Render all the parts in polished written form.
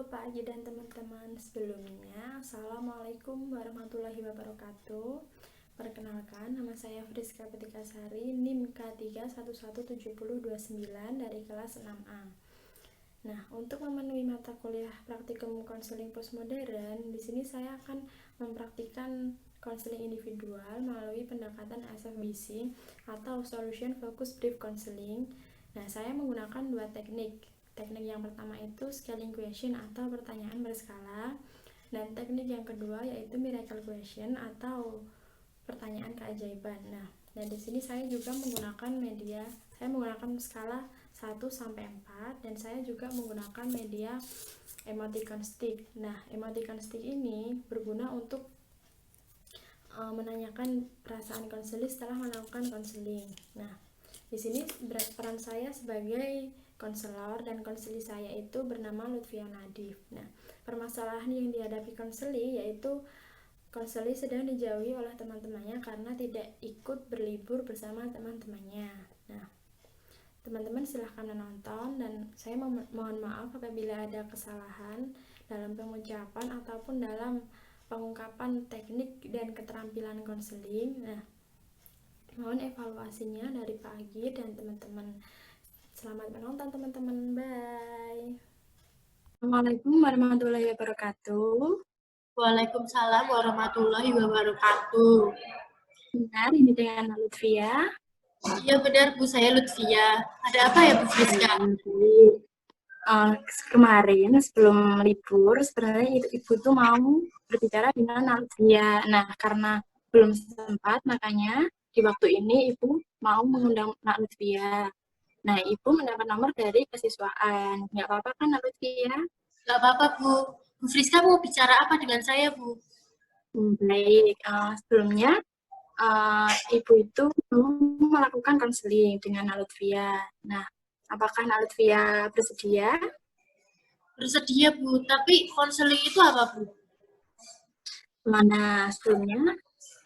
Pak Haji dan teman-teman sebelumnya. Assalamualaikum warahmatullahi wabarakatuh. Perkenalkan, nama saya Friska Petikasari, NIM K3117029 dari kelas 6A. Nah, untuk memenuhi mata kuliah praktikum konseling postmodern, di sini saya akan mempraktikkan konseling individual melalui pendekatan SFBC atau Solution Focused Brief Counseling. Nah, saya menggunakan dua teknik. Teknik yang pertama itu scaling question atau pertanyaan berskala, dan teknik yang kedua yaitu miracle question atau pertanyaan keajaiban. Nah, dan di sini saya juga menggunakan skala 1 sampai 4, dan saya juga menggunakan media emoticon stick. Nah, emoticon stick ini berguna untuk menanyakan perasaan konseling setelah melakukan konseling. Nah, di sini peran saya sebagai konselor, dan konseli saya itu bernama Lutfia Nadif. Nah, permasalahan yang dihadapi konseli yaitu konseli sedang dijauhi oleh teman-temannya karena tidak ikut berlibur bersama teman-temannya. Nah, teman-teman silahkan menonton, dan saya mohon maaf apabila ada kesalahan dalam pengucapan ataupun dalam pengungkapan teknik dan keterampilan konseling. Nah, mohon evaluasinya dari Pak Agi dan teman-teman. Selamat menonton teman-teman, bye. Assalamualaikum warahmatullahi wabarakatuh. Waalaikumsalam warahmatullahi wabarakatuh. Benar, ini dengan Lutfia. Iya benar Bu, saya Lutfia. Ada apa ya Bu Friska? Kemarin sebelum libur sebenarnya ibu tuh mau berbicara dengan Lutfia. Nah, karena belum sempat, makanya di waktu ini ibu mau mengundang Nak Lutfia. Nah, ibu mendapat nomor dari kesiswaan. Nggak apa-apa kan, Nak Lutfia? Gak apa-apa Bu. Bu Friska mau bicara apa dengan saya Bu? Baik, sebelumnya ibu itu mau melakukan konseling dengan Lutfia. Nah, apakah Lutfia bersedia? Bersedia Bu, tapi konseling itu apa Bu? Mana sebelumnya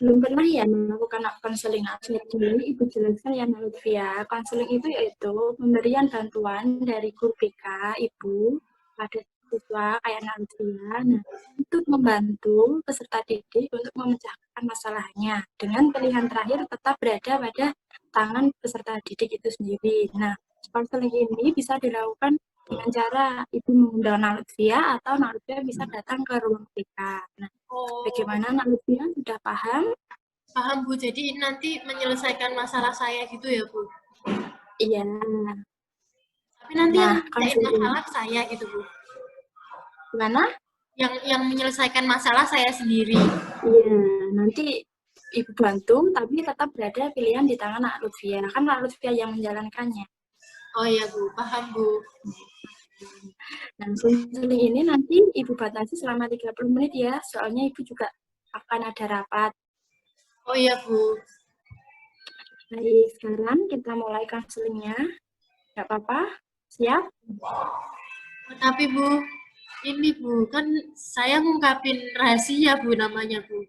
belum pernah ya melakukan konseling. Jadi ibu jelaskan ya Lutfia. Konseling itu yaitu pemberian bantuan dari guru BK ibu pada siswa kayak Lutfia. Nah, untuk membantu peserta didik untuk memecahkan masalahnya dengan pilihan terakhir tetap berada pada tangan peserta didik itu sendiri. Nah, konseling ini bisa dilakukan dengan cara ibu mengundang Lutfia atau Lutfia bisa datang ke ruang BK. Nah, bagaimana Lutfia, sudah paham? Paham Bu, jadi nanti menyelesaikan masalah saya gitu ya Bu? Iya. Tapi nanti yang Nah, menyelesaikan masalah saya gitu Bu? Gimana? Yang menyelesaikan masalah saya sendiri? Iya, nanti ibu bantu, tapi tetap berada pilihan di tangan Lutfia. Kan Lutfia yang menjalankannya. Oh iya Bu, paham Bu. Nah, konseling ini nanti ibu batasi selama 30 menit ya, soalnya ibu juga akan ada rapat. Oh iya Bu. Baik, sekarang kita mulai konselingnya. Gak apa-apa? Siap? Tapi Bu, ini Bu, kan saya ngungkapin rahasia Bu namanya Bu.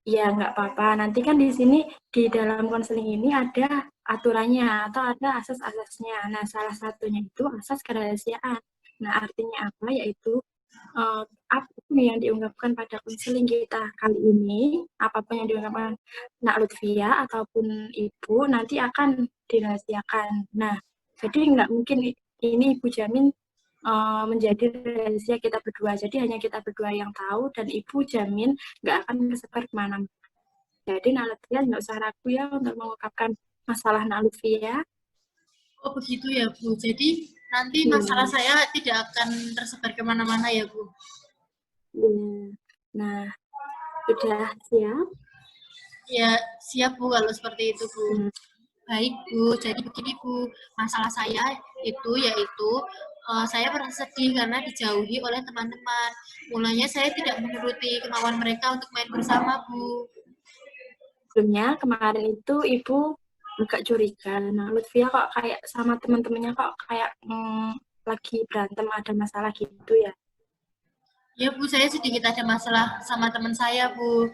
Ya, nggak apa-apa. Nanti kan di sini, di dalam konseling ini ada aturannya atau ada asas-asasnya. Nah, salah satunya itu asas kerahasiaan. Nah, artinya apa? Yaitu apapun yang diungkapkan pada konseling kita kali ini, apapun yang diungkapkan Nak Lutfia ataupun Ibu, nanti akan dirahasiakan. Nah, jadi nggak mungkin ini Ibu jamin menjadi rahasia kita berdua. Jadi hanya kita berdua yang tahu, dan Ibu jamin nggak akan tersebar kemana-mana. Jadi Nak Lutfia nggak usah ragu ya untuk mengungkapkan masalah Nak Lutfia. Oh begitu ya Bu, jadi nanti masalah saya tidak akan tersebar kemana-mana ya Bu? Nah, sudah siap? Ya siap Bu kalau seperti itu Bu. Baik Bu, jadi begini Bu, masalah saya itu yaitu saya merasa sedih karena dijauhi oleh teman-teman. Mulanya saya tidak menuruti kemauan mereka untuk main bersama Bu. Sebelumnya kemarin itu Ibu agak curiga. Nah, Lutfia kok kayak sama teman-temannya kok kayak lagi berantem, ada masalah gitu ya? Ya Bu, saya sedikit ada masalah sama teman saya Bu.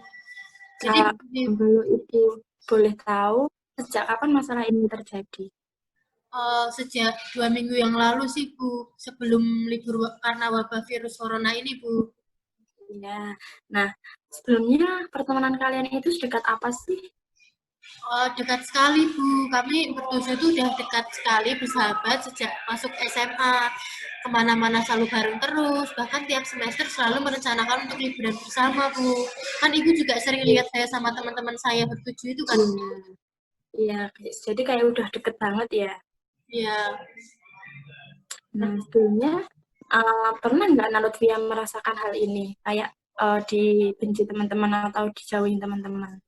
Jadi begini, Kalau Ibu boleh tahu, sejak kapan masalah ini terjadi? Sejak 2 minggu yang lalu sih Bu, sebelum libur karena wabah virus corona ini Bu. Ya. Nah, sebelumnya pertemanan kalian itu sedekat apa sih? Dekat sekali Bu, kami bertujuh itu udah dekat sekali bersahabat sejak masuk SMA. Kemana-mana selalu bareng terus, bahkan tiap semester selalu merencanakan untuk liburan bersama Bu. Kan Ibu juga sering lihat saya sama teman-teman saya bertujuh itu kan. Iya. Iya, jadi kayak udah deket banget ya. Ya, Nah, sebelumnya pernah nggak Lutfia merasakan hal ini? Kayak dibenci teman-teman atau dijauhin teman-teman?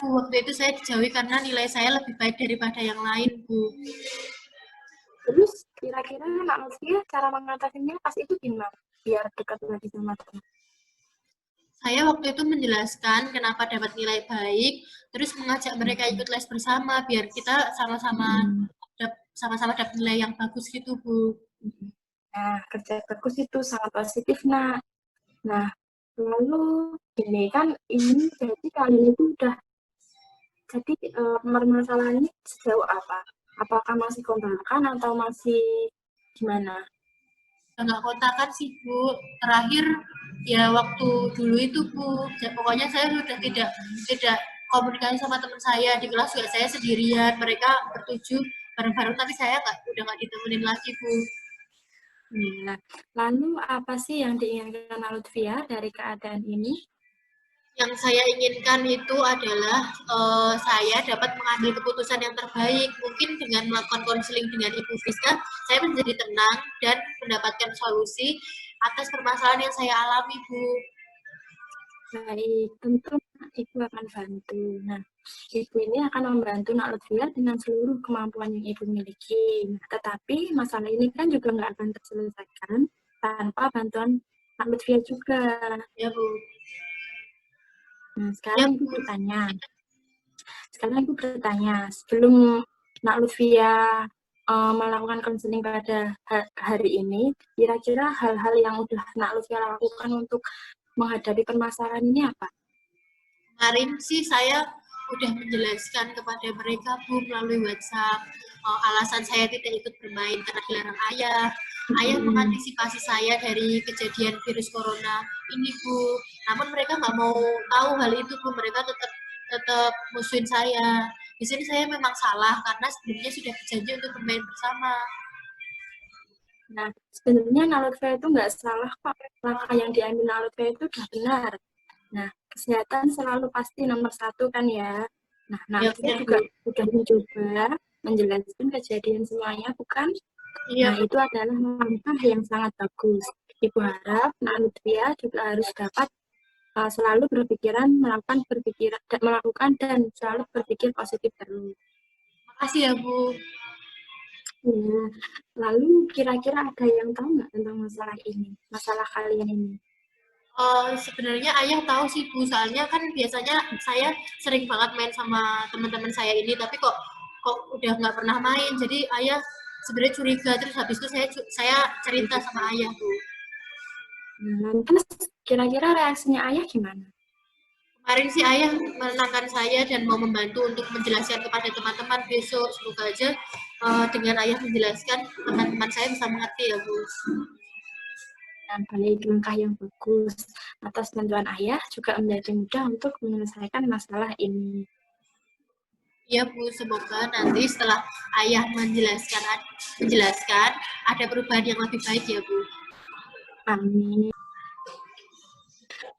waktu itu saya dijauhi karena nilai saya lebih baik daripada yang lain Bu. Terus kira-kira Lutfia cara mengatasinya pas itu gimana? Biar dekat lagi sama teman. Saya waktu itu menjelaskan kenapa dapat nilai baik, terus mengajak mereka ikut les bersama biar kita sama-sama dapat nilai yang bagus gitu Bu. Nah, kerja bagus itu sangat positif, nak. Nah, lalu ini kan ini jadi kalian itu udah jadi permasalahannya sejauh apa? Apakah masih kontrakan atau masih gimana? Nggak kontakan sih Bu, terakhir ya waktu dulu itu Bu, pokoknya saya sudah tidak komunikasi sama teman saya di kelas juga saya sendirian, mereka bertujuh bareng-bareng tapi saya udah nggak ditemenin lagi Bu. Nah, lalu apa sih yang diinginkan Lutfia dari keadaan ini? Yang saya inginkan itu adalah saya dapat mengambil keputusan yang terbaik. Mungkin dengan melakukan konseling dengan Ibu Friska, saya menjadi tenang dan mendapatkan solusi atas permasalahan yang saya alami, Bu. Baik, tentu Ibu akan bantu. Nah, Ibu ini akan membantu Nak Lutfia dengan seluruh kemampuan yang Ibu miliki. Nah, tetapi masalah ini kan juga nggak akan terselesaikan tanpa bantuan Nak Lutfia juga. Ya, Bu. Nah, Ya, sekarang Ibu Bu. bertanya. Sebelum Nak Lutfia melakukan konseling pada hari ini, kira-kira hal-hal yang udah Nak Lutfia lakukan untuk menghadapi permasalahan ini apa? Kemarin sih saya udah menjelaskan kepada mereka, Bu, melalui WhatsApp. Alasan saya tidak ikut bermain karena dilarang ayah. Ayah mengantisipasi saya dari kejadian virus corona ini, Bu. Namun mereka nggak mau tahu hal itu, Bu. Mereka tetap musuhin saya. Di sini saya memang salah karena sebelumnya sudah berjanji untuk bermain bersama. Nah, sebenarnya Nalutve itu nggak salah kok. Langkah yang diambil Nalutve itu sudah benar. Nah, kesehatan selalu pasti nomor satu kan ya. Nah, Ya, Nalutve benar, juga Bu. sudah mencoba menjelaskan kejadian semuanya, bukan? Iya, Nah, itu adalah langkah yang sangat bagus. Ibu harap Nalutve juga harus dapat selalu melakukan dan selalu berpikir positif terus. makasih ya, Bu. Ya, lalu kira-kira ada yang tahu nggak tentang masalah ini, masalah kalian ini? Sebenarnya ayah tahu sih Bu, soalnya kan biasanya saya sering banget main sama teman-teman saya ini, tapi kok udah nggak pernah main. Jadi ayah sebenarnya curiga, terus habis itu saya cerita sama ayah Bu. Nah, lantas kira-kira reaksinya ayah gimana? Kemarin sih ayah menenangkan saya dan mau membantu untuk menjelaskan kepada teman-teman besok. Semoga aja dengan ayah menjelaskan teman-teman saya bisa mengerti ya Bu. Dan balik langkah yang bagus. Atas bantuan ayah juga menjadi mudah untuk menyelesaikan masalah ini. Iya Bu, semoga nanti setelah ayah menjelaskan ada perubahan yang lebih baik ya Bu. Amin.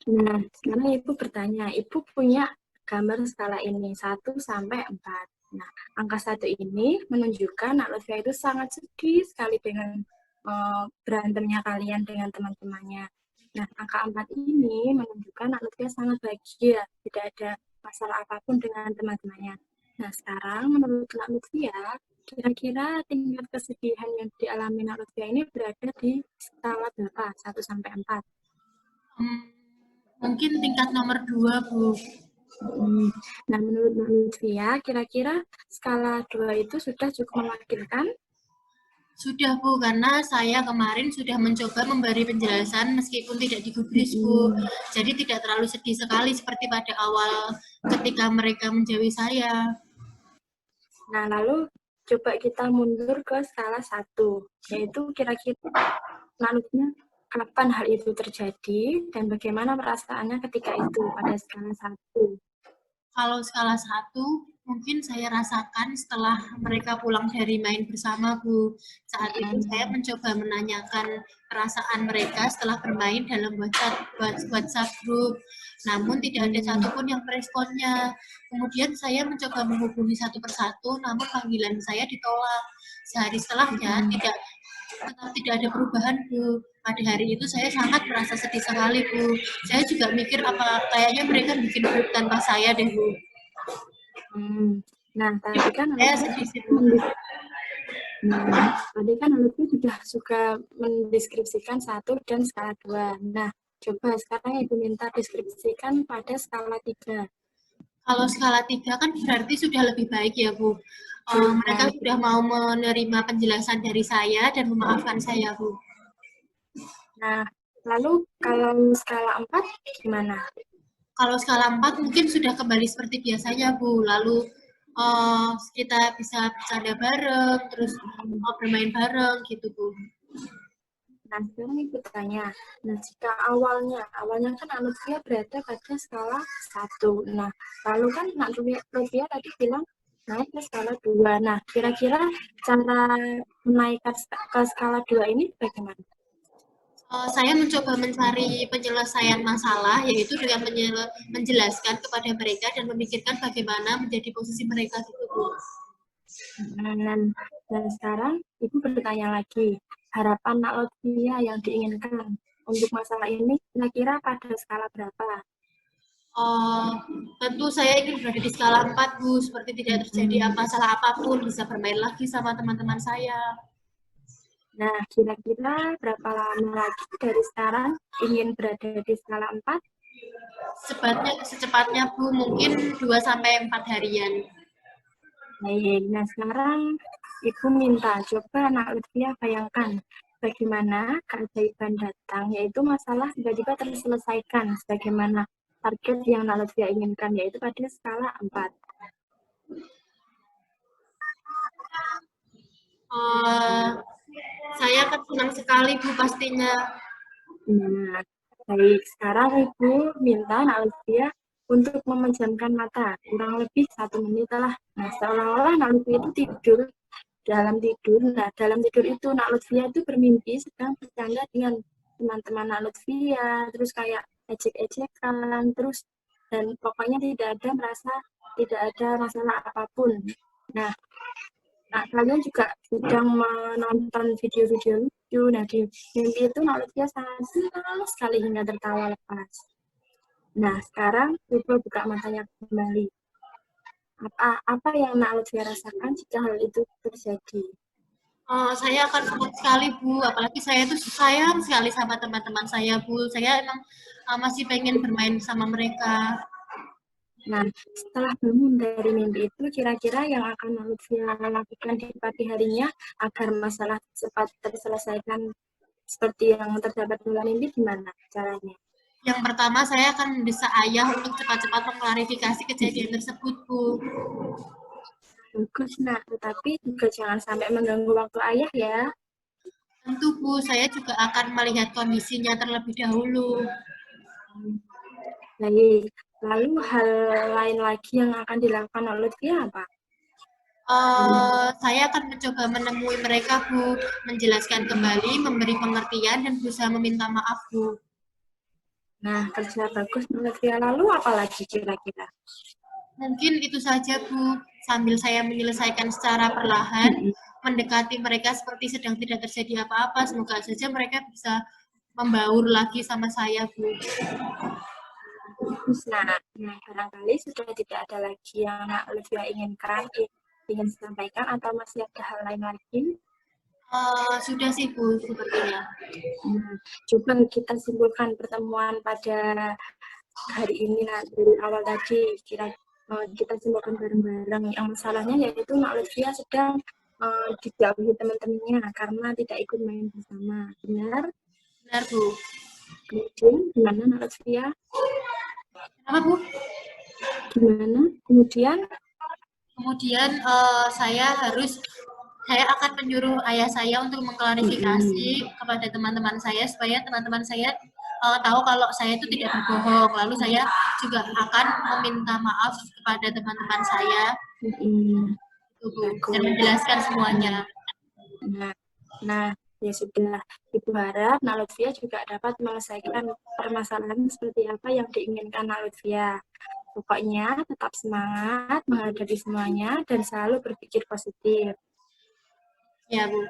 Nah, sekarang Ibu bertanya, Ibu punya gambar skala ini 1 sampai 4. Nah, angka 1 ini menunjukkan Nak Lutfia itu sangat sedih sekali dengan berantemnya kalian dengan teman-temannya. Nah, angka 4 ini menunjukkan Nak Lutfia sangat bahagia, tidak ada masalah apapun dengan teman-temannya. Nah, sekarang menurut Nak Lutfia, kira-kira tingkat kesedihan yang dialami Nak Lutfia ini berada di skala berapa? 1 sampai 4. Mungkin tingkat nomor 2 Bu. Nah, menurut Mbak Lutfia, kira-kira skala 2 itu sudah cukup mewakilkan? Sudah Bu, karena saya kemarin sudah mencoba memberi penjelasan meskipun tidak digubris Bu. Jadi tidak terlalu sedih sekali seperti pada awal ketika mereka menjauhi saya. Nah, lalu coba kita mundur ke skala 1, yaitu kira-kira Lutfia kapan hal itu terjadi dan bagaimana perasaannya ketika itu pada skala 1? Kalau skala 1, mungkin saya rasakan setelah mereka pulang dari main bersama, Bu. Saat itu saya mencoba menanyakan perasaan mereka setelah bermain dalam WhatsApp group. Namun tidak ada satupun yang meresponnya. Kemudian saya mencoba menghubungi satu persatu, namun panggilan saya ditolak. Sehari setelahnya tetap tidak ada perubahan, Bu. Pada hari itu saya sangat merasa sedih sekali, Bu. Saya juga mikir kayaknya mereka bikin grup tanpa saya deh, Bu. Nah, tadi kan saya sedih sih, Bu. Tadi kan Lutfi sudah suka mendeskripsikan 1 dan skala 2. Nah, coba sekarang Ibu minta deskripsikan pada skala 3. Kalau skala 3 kan berarti sudah lebih baik ya, Bu. Mereka sudah mau menerima penjelasan dari saya dan memaafkan saya, Bu. Nah, lalu kalau skala 4 gimana? Kalau skala 4 mungkin sudah kembali seperti biasanya, Bu. Lalu kita bisa bercanda bareng, terus bermain bareng gitu, Bu. Nah, sekarang Ibu tanya, nah jika awalnya kan Lutfia berada pada skala 1. Nah, lalu kan Lutfia tadi bilang naik ke skala 2. Nah, kira-kira cara menaikkan ke skala 2 ini bagaimana? Saya mencoba mencari penyelesaian masalah, yaitu dengan menjelaskan kepada mereka dan memikirkan bagaimana menjadi posisi mereka gitu, Bu. Dan sekarang Ibu bertanya lagi, harapan Lutfia yang diinginkan untuk masalah ini kira-kira pada skala berapa? Tentu saya ingin berada di skala 4, Bu, seperti tidak terjadi masalah apapun, bisa bermain lagi sama teman-teman saya. Nah, kira-kira berapa lama lagi dari sekarang ingin berada di skala 4? Secepatnya, Bu, mungkin 2-4 harian. Baik, nah sekarang Ibu minta coba Lutfia bayangkan bagaimana keajaiban datang, yaitu masalah tiba-tiba terselesaikan sebagaimana target yang Lutfia inginkan, yaitu pada skala 4. Saya akan senang sekali, Bu, pastinya. Nah, baik. Sekarang Ibu minta Lutfia untuk memejamkan mata, kurang lebih 1 menit lah. Nah, seolah-olah Lutfia itu tidur, dalam tidur. Nah, dalam tidur itu Lutfia itu bermimpi sedang bercanda dengan teman-teman Lutfia, terus kayak ejek-ejekan, terus dan pokoknya tidak ada masalah apapun. Nah, kalian juga sedang menonton video-video lucu. Nah, di mimpi itu Lutfia sangat senang sekali hingga tertawa lepas. Nah, sekarang coba buka matanya kembali. Apa yang Lutfia rasakan jika hal itu terjadi? Saya akan senang sekali, Bu. Apalagi saya itu sayang sekali sama teman-teman saya, Bu. Saya emang masih pengen bermain sama mereka. Nah, setelah bangun dari mimpi itu, kira-kira yang akan Lutfia lakukan di pagi harinya agar masalah cepat terselesaikan seperti yang terdapat dalam mimpi, gimana caranya? Yang pertama, saya akan mendesak ayah untuk cepat-cepat mengklarifikasi kejadian tersebut, Bu. Bagus, Nak. Tetapi juga jangan sampai mengganggu waktu ayah ya. Tentu, Bu. Saya juga akan melihat kondisinya terlebih dahulu. Baik. Lalu hal lain lagi yang akan dilakukan Lutfia apa? Saya akan mencoba menemui mereka, Bu. Menjelaskan kembali, memberi pengertian, dan berusaha meminta maaf, Bu. Nah, kerja bagus Lutfia. Lalu apa lagi kira-kira? Mungkin itu saja, Bu. Sambil saya menyelesaikan secara perlahan, mendekati mereka seperti sedang tidak terjadi apa-apa. Semoga saja mereka bisa membaur lagi sama saya, Bu. Nah, barangkali sudah tidak ada lagi yang Lutfia ingin sampaikan atau masih ada hal lain lagi? Sudah sih, Bu, sepertinya. Coba kita simpulkan pertemuan pada hari ini dari awal tadi. Kita simpulkan bareng-bareng. Yang masalahnya yaitu Lutfia sedang dijauhi teman-temannya karena tidak ikut main bersama. Benar? Benar, Bu. Kemudian gimana Lutfia? Apa, Bu? Gimana? Kemudian saya harus saya akan menyuruh ayah saya untuk mengklarifikasi kepada teman-teman saya supaya teman-teman saya tahu kalau saya itu tidak berbohong. Lalu saya juga akan meminta maaf kepada teman-teman saya itu, Bu, dan menjelaskan semuanya. Nah, nah, ya sudah. Ibu harap Nak Lutfia juga dapat menyelesaikan permasalahan seperti apa yang diinginkan Nak Lutfia. Pokoknya tetap semangat menghadapi semuanya dan selalu berpikir positif. Ya, Bu.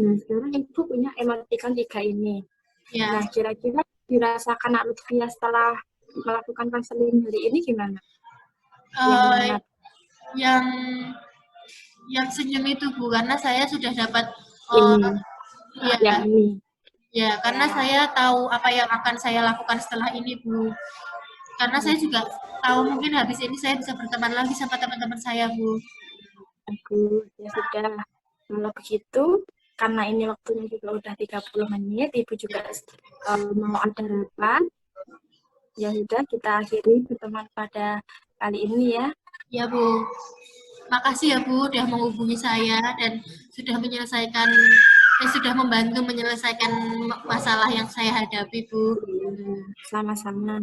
Nah, sekarang Ibu punya emoticon 3 ini. Ya. Nah, kira-kira dirasakan Nak Lutfia setelah melakukan konseling hari ini gimana? Yang senyum itu, Bu, karena saya sudah dapat ini. Ya, karena saya tahu apa yang akan saya lakukan setelah ini, Bu. Karena saya juga tahu mungkin habis ini saya bisa berteman lagi sama teman-teman saya, Bu. Bagus, ya sudah. Kalau begitu, karena ini waktunya juga udah 30 menit, Ibu juga mau ada rapat. Ya sudah, kita akhiri pertemuan pada kali ini ya. Ya, Bu. Makasih ya, Bu, sudah menghubungi saya dan sudah sudah membantu menyelesaikan masalah yang saya hadapi, Bu. Sama-sama.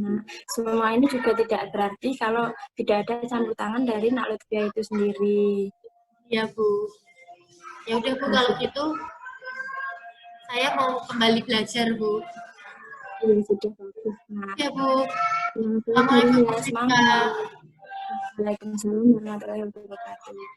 Semua ini juga tidak berarti kalau tidak ada campur tangan dari Nak Lutfia itu sendiri. Ya, Bu. Ya udah, Bu, kalau gitu saya mau kembali belajar, Bu. Iya, sudah bagus. Nah, ya, Bu. Assalamualaikum warahmatullahi wabarakatuh.